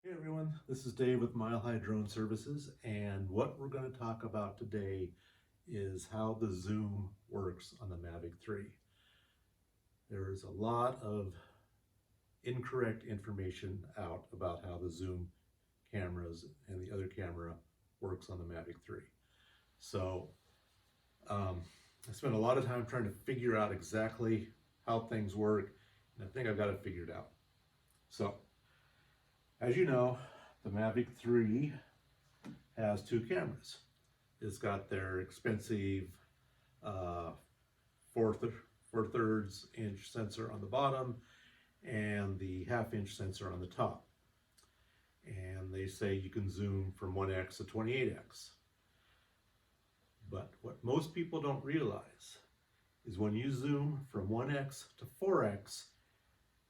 Hey everyone, this is Dave with Mile High Drone Services, and what we're going to talk about today is how the zoom works on the Mavic 3. There's a lot of incorrect information out about how the zoom cameras and the other camera works on the Mavic 3. So I spent a lot of time trying to figure out exactly how things work, and I think I've got it figured out. So, as you know, the Mavic 3 has two cameras. It's got their expensive 4/3 inch sensor on the bottom and the 1/2 inch sensor on the top. And they say you can zoom from 1x to 28x. But what most people don't realize is when you zoom from 1x to 4x,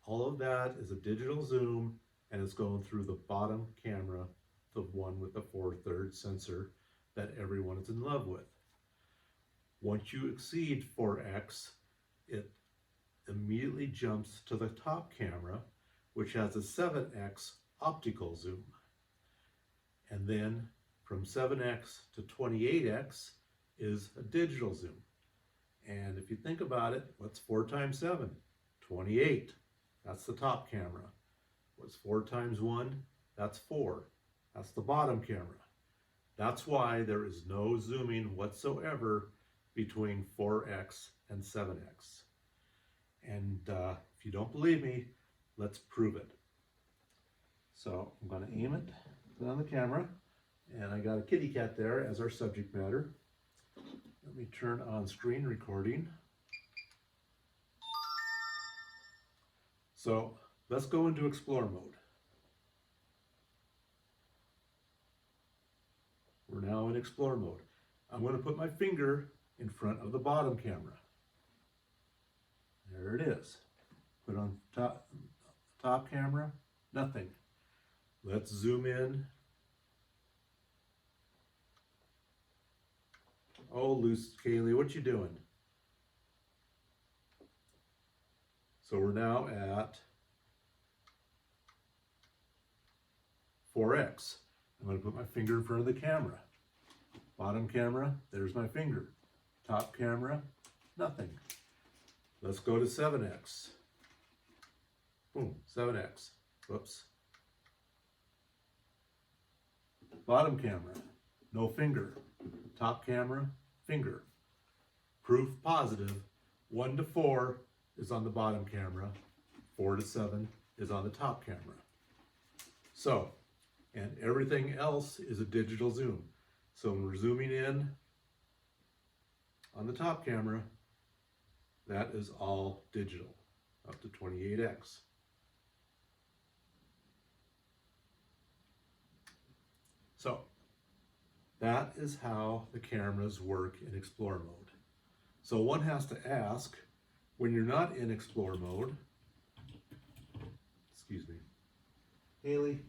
all of that is a digital zoom, and it's going through the bottom camera, the one with the 4/3 sensor that everyone is in love with. Once you exceed 4x, it immediately jumps to the top camera, which has a 7x optical zoom. And then from 7x to 28x is a digital zoom. And if you think about it, what's 4 times 7? 28. That's the top camera. What's 4 times 1? That's 4. That's the bottom camera. That's why there is no zooming whatsoever between 4x and 7x. And if you don't believe me, let's prove it. So I'm going to aim it, put it on the camera, and I got a kitty cat there as our subject matter. Let me turn on screen recording. So let's go into explore mode. We're now in explore mode. I'm going to put my finger in front of the bottom camera. There it is. Put on top camera, nothing. Let's zoom in. Oh, loose Kaylee, what you doing? So we're now at 4x. I'm going to put my finger in front of the camera. Bottom camera, there's my finger. Top camera, nothing. Let's go to 7x. Boom, 7x. Whoops. Bottom camera, no finger. Top camera, finger. Proof positive, 1 to 4 is on the bottom camera, 4 to 7 is on the top camera. So, and everything else is a digital zoom. So when we're zooming in on the top camera, that is all digital, up to 28x. So that is how the cameras work in explore mode. So one has to ask, when you're not in explore mode, excuse me, Haley,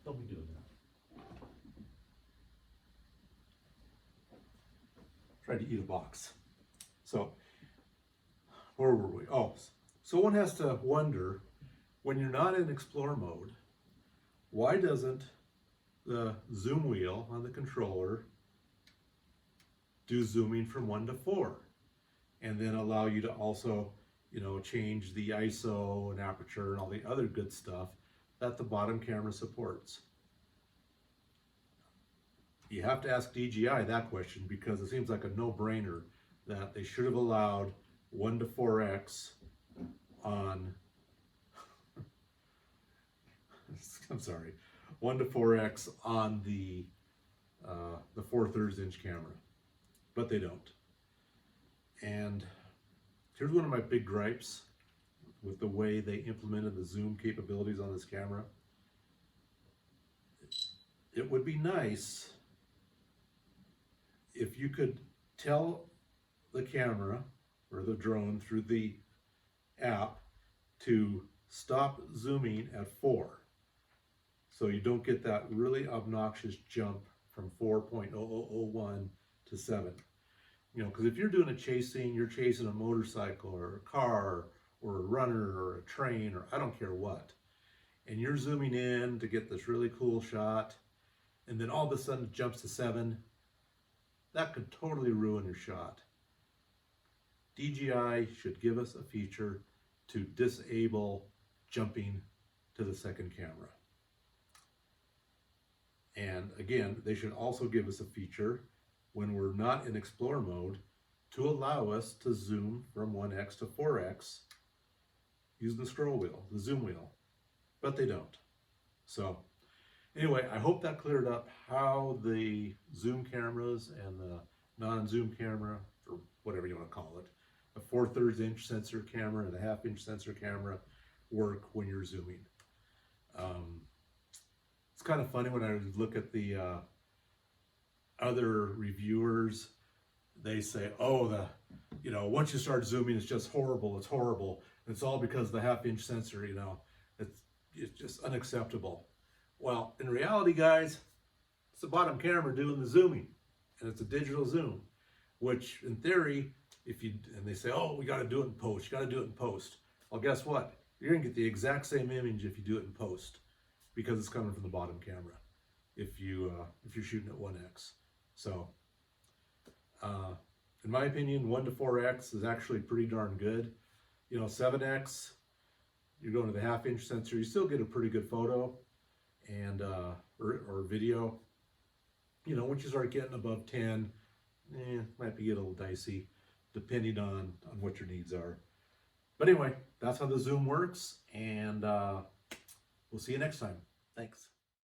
don't be doing that. Tried to eat a box. So, where were we? Oh, so one has to wonder, when you're not in explore mode, why doesn't the zoom wheel on the controller do zooming from 1 to 4? And then allow you to also, change the ISO and aperture and all the other good stuff that the bottom camera supports. You have to ask DJI that question, because it seems like a no-brainer that they should have allowed 1 to 4x on, I'm sorry, 1 to 4x on the 4/3 inch camera, but they don't. And here's one of my big gripes with the way they implemented the zoom capabilities on this camera. It would be nice if you could tell the camera or the drone through the app to stop zooming at 4, so you don't get that really obnoxious jump from 4.0001 to 7. Because if you're doing a chase scene, you're chasing a motorcycle or a car or a runner or a train or I don't care what, and you're zooming in to get this really cool shot, and then all of a sudden it jumps to 7, that could totally ruin your shot. DJI should give us a feature to disable jumping to the second camera. And again, they should also give us a feature when we're not in Explore mode to allow us to zoom from 1x to 4x using the scroll wheel, the zoom wheel, but they don't. So anyway, I hope that cleared up how the zoom cameras and the non-zoom camera, or whatever you want to call it, a 4/3 inch sensor camera and a 1/2 inch sensor camera work when you're zooming. It's kind of funny when I look at the other reviewers, they say, oh, once you start zooming, it's just horrible, it's horrible. And it's all because of the 1/2 inch sensor, it's just unacceptable. Well, in reality, guys, it's the bottom camera doing the zooming, and it's a digital zoom, which in theory, and they say, oh, we got to do it in post, you got to do it in post. Well, guess what? You're gonna get the exact same image if you do it in post, because it's coming from the bottom camera if you're shooting at 1x. So in my opinion, 1 to 4x is actually pretty darn good. 7x, you're going to the 1/2 inch sensor, you still get a pretty good photo and or video. Once you start getting above 10, might be a little dicey depending on what your needs are. But anyway, that's how the zoom works, and we'll see you next time. Thanks.